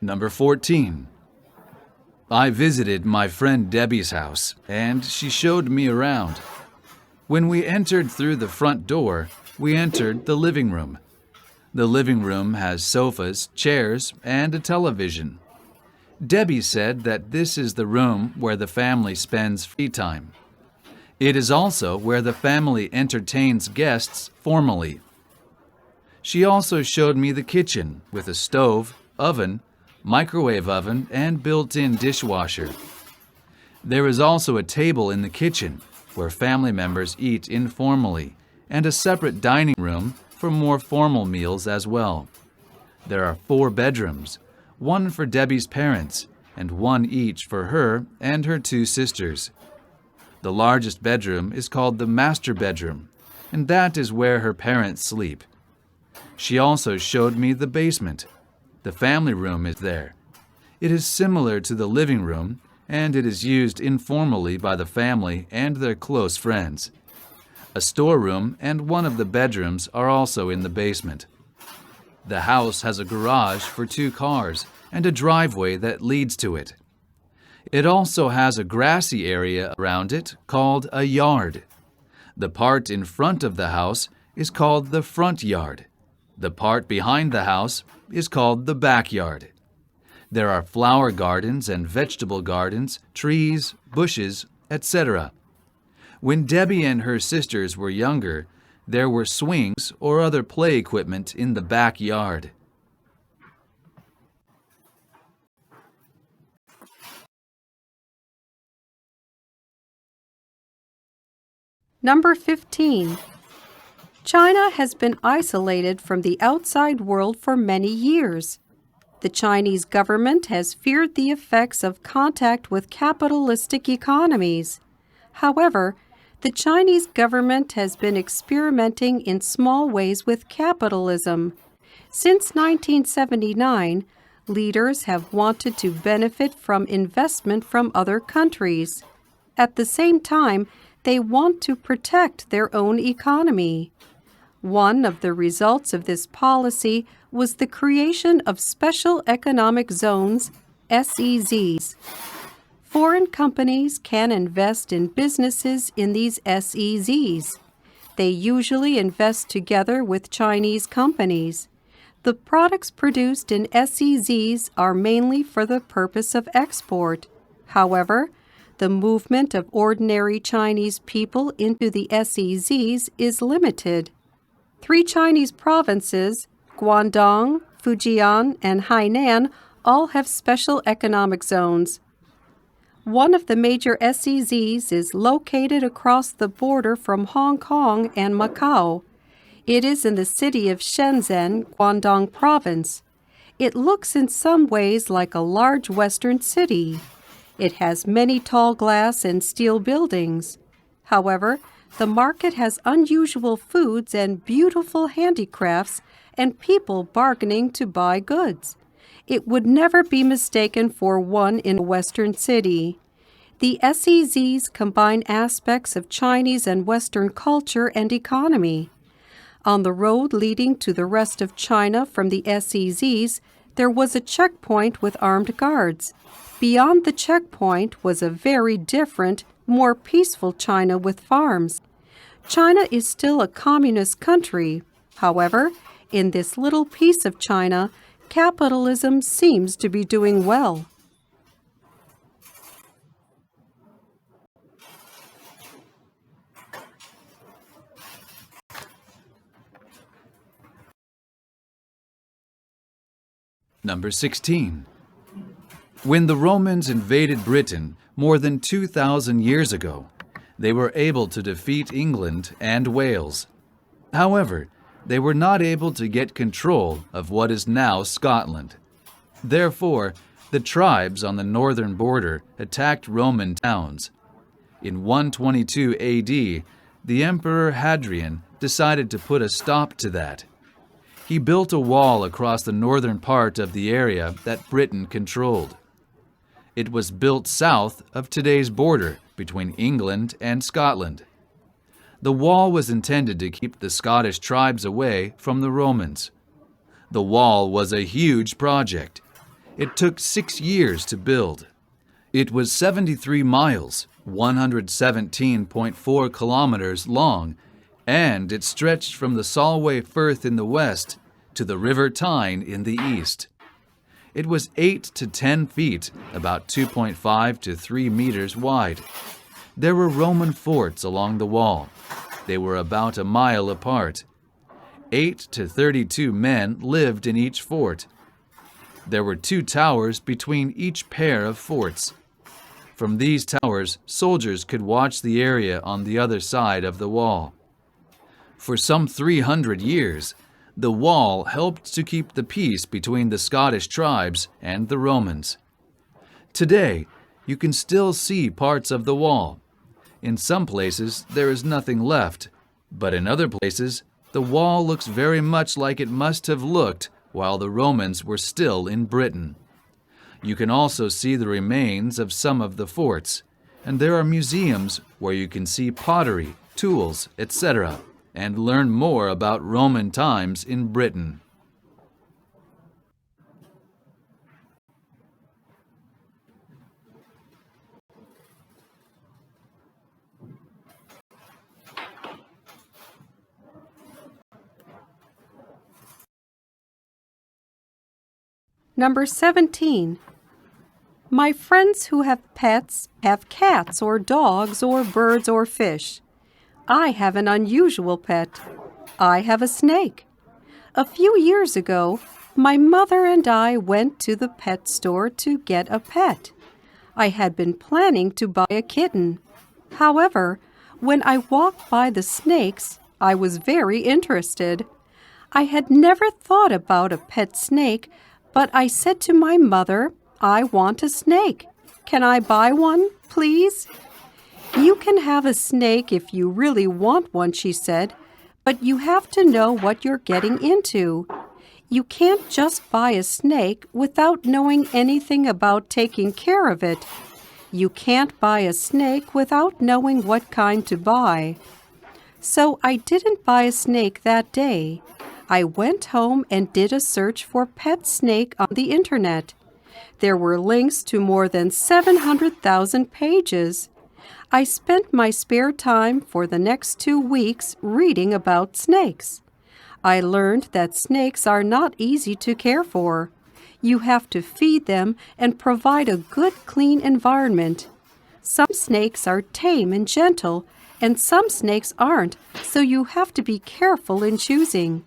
Number 14. I visited my friend Debbie's house, and she showed me around. When we entered through the front door, we entered the living room. The living room has sofas, chairs, and a television. Debbie said that this is the room where the family spends free time. It is also where the family entertains guests formally. She also showed me the kitchen with a stove, oven, microwave oven, and built-in dishwasher. There is also a table in the kitchen where family members eat informally, and a separate dining room for more formal meals as well. There are 4 bedrooms, one for Debbie's parents, and one each for her and her 2 sisters. The largest bedroom is called the master bedroom, and that is where her parents sleep. She also showed me the basement. The family room is there. It is similar to the living room, and it is used informally by the family and their close friends. A storeroom and one of the bedrooms are also in the basement. The house has a garage for 2 cars and a driveway that leads to it. It also has a grassy area around it called a yard. The part in front of the house is called the front yard. The part behind the house is called the backyard. There are flower gardens and vegetable gardens, trees, bushes, etc. When Debbie and her sisters were younger, there were swings or other play equipment in the backyard. Number 15. China has been isolated from the outside world for many years. The Chinese government has feared the effects of contact with capitalistic economies. However, the Chinese government has been experimenting in small ways with capitalism. Since 1979, leaders have wanted to benefit from investment from other countries. At the same time, they want to protect their own economy. One of the results of this policy was the creation of Special Economic Zones, SEZs. Foreign companies can invest in businesses in these SEZs. They usually invest together with Chinese companies. The products produced in SEZs are mainly for the purpose of export. However, the movement of ordinary Chinese people into the SEZs is limited. 3 Chinese provinces, Guangdong, Fujian, and Hainan, all have special economic zones. One of the major SEZs is located across the border from Hong Kong and Macau. It is in the city of Shenzhen, Guangdong Province. It looks in some ways like a large western city. It has many tall glass and steel buildings. However, the market has unusual foods and beautiful handicrafts and people bargaining to buy goods. It would never be mistaken for one in a western city. The SEZs combine aspects of Chinese and Western culture and economy. On the road leading to the rest of China from the SEZs, there was a checkpoint with armed guards. Beyond the checkpoint was a very different, more peaceful China with farms. China is still a communist country. However, in this little piece of China, capitalism seems to be doing well. Number 16. When the Romans invaded Britain more than 2,000 years ago, they were able to defeat England and Wales. However, they were not able to get control of what is now Scotland. Therefore, the tribes on the northern border attacked Roman towns. In 122 AD, the Emperor Hadrian decided to put a stop to that. He built a wall across the northern part of the area that Britain controlled. It was built south of today's border between England and Scotland. The wall was intended to keep the Scottish tribes away from the Romans. The wall was a huge project. It took 6 years to build. It was 73 miles, 117.4 kilometers long, and it stretched from the Solway Firth in the west to the River Tyne in the east. It was 8 to 10 feet, about 2.5 to 3 meters wide. There were Roman forts along the wall. They were about a mile apart. 8 to 32 men lived in each fort. There were 2 towers between each pair of forts. From these towers, soldiers could watch the area on the other side of the wall. For some 300 years, the wall helped to keep the peace between the Scottish tribes and the Romans. Today, you can still see parts of the wall. In some places, there is nothing left, but in other places, the wall looks very much like it must have looked while the Romans were still in Britain. You can also see the remains of some of the forts, and there are museums where you can see pottery, tools, etc., and learn more about Roman times in Britain. Number 17. My friends who have pets have cats or dogs or birds or fish. I have an unusual pet. I have a snake. A few years ago, my mother and I went to the pet store to get a pet. I had been planning to buy a kitten. However, when I walked by the snakes, I was very interested. I had never thought about a pet snake, but I said to my mother, I want a snake. Can I buy one, please? You can have a snake if you really want one, she said, but you have to know what you're getting into. You can't just buy a snake without knowing anything about taking care of it. You can't buy a snake without knowing what kind to buy. So I didn't buy a snake that day. I went home and did a search for pet snake on the internet. There were links to more than 700,000 pages. I spent my spare time for the next 2 weeks reading about snakes. I learned that snakes are not easy to care for. You have to feed them and provide a good, clean environment. Some snakes are tame and gentle, and some snakes aren't, so you have to be careful in choosing.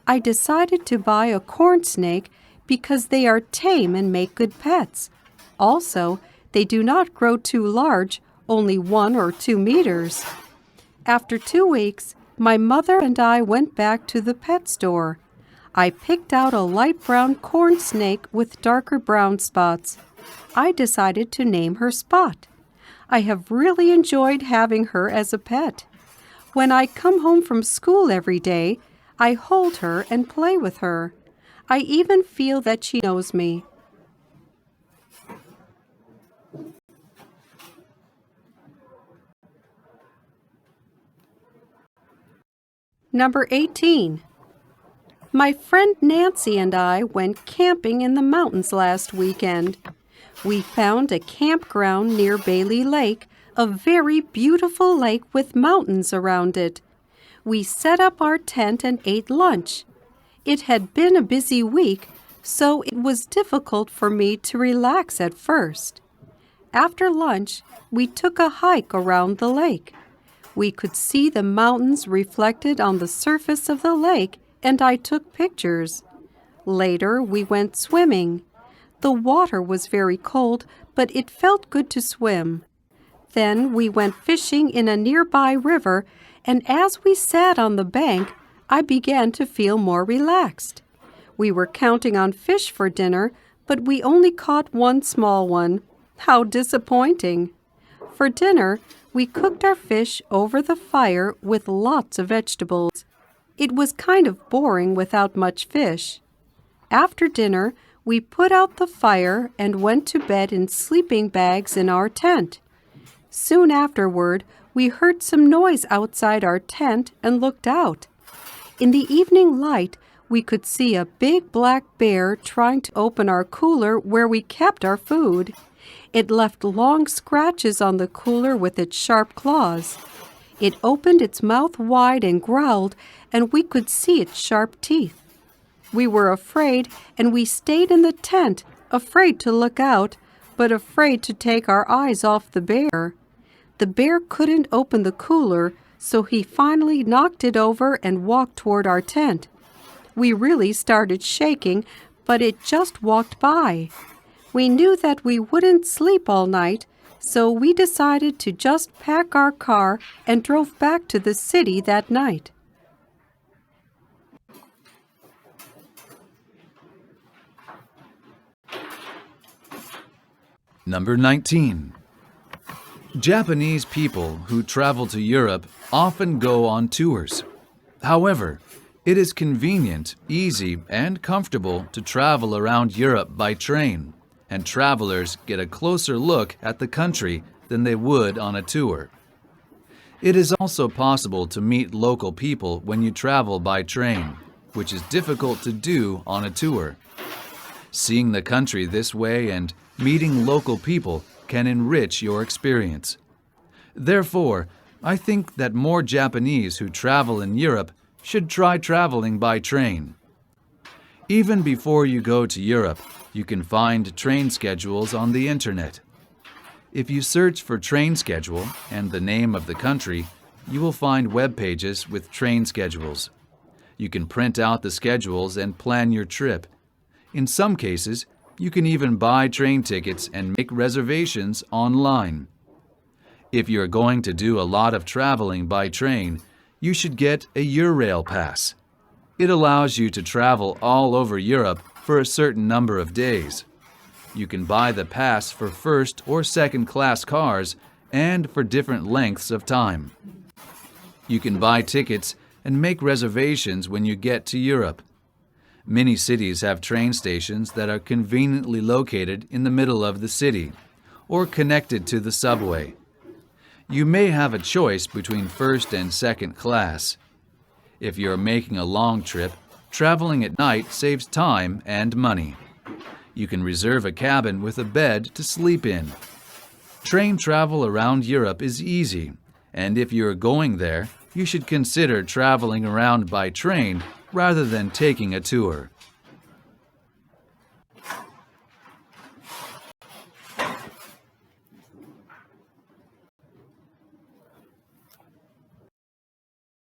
I decided to buy a corn snake because they are tame and make good pets. Also, they do not grow too large, only 1 or 2 meters. After 2 weeks, my mother and I went back to the pet store. I picked out a light brown corn snake with darker brown spots. I decided to name her Spot. I have really enjoyed having her as a pet. When I come home from school every day, I hold her and play with her. I even feel that she knows me. Number 18. My friend Nancy and I went camping in the mountains last weekend. We found a campground near Bailey Lake, a very beautiful lake with mountains around it. We set up our tent and ate lunch. It had been a busy week, so it was difficult for me to relax at first. After lunch, we took a hike around the lake. We could see the mountains reflected on the surface of the lake, and I took pictures. Later, we went swimming. The water was very cold, but it felt good to swim. Then we went fishing in a nearby river, and as we sat on the bank, I began to feel more relaxed. We were counting on fish for dinner, but we only caught 1 small one. How disappointing! For dinner, we cooked our fish over the fire with lots of vegetables. It was kind of boring without much fish. After dinner, we put out the fire and went to bed in sleeping bags in our tent. Soon afterward, we heard some noise outside our tent and looked out. In the evening light, we could see a big black bear trying to open our cooler where we kept our food. It left long scratches on the cooler with its sharp claws. It opened its mouth wide and growled, and we could see its sharp teeth. We were afraid, and we stayed in the tent, afraid to look out, but afraid to take our eyes off the bear. The bear couldn't open the cooler, so he finally knocked it over and walked toward our tent. We really started shaking, but it just walked by. We knew that we wouldn't sleep all night, so we decided to just pack our car and drove back to the city that night. Number 19. Japanese people who travel to Europe often go on tours. However, it is convenient, easy, and comfortable to travel around Europe by train, and travelers get a closer look at the country than they would on a tour. It is also possible to meet local people when you travel by train, which is difficult to do on a tour. Seeing the country this way and meeting local people can enrich your experience. Therefore, I think that more Japanese who travel in Europe should try traveling by train. Even before you go to Europe, you can find train schedules on the internet. If you search for train schedule and the name of the country, you will find web pages with train schedules. You can print out the schedules and plan your trip. In some cases, you can even buy train tickets and make reservations online. If you're going to do a lot of traveling by train, you should get a Eurail pass. It allows you to travel all over Europe for a certain number of days. You can buy the pass for first or second class cars and for different lengths of time. You can buy tickets and make reservations when you get to Europe. Many cities have train stations that are conveniently located in the middle of the city or connected to the subway. You may have a choice between first and second class. If you're making a long trip, traveling at night saves time and money. You can reserve a cabin with a bed to sleep in. Train travel around Europe is easy, and if you're going there, you should consider traveling around by train rather than taking a tour.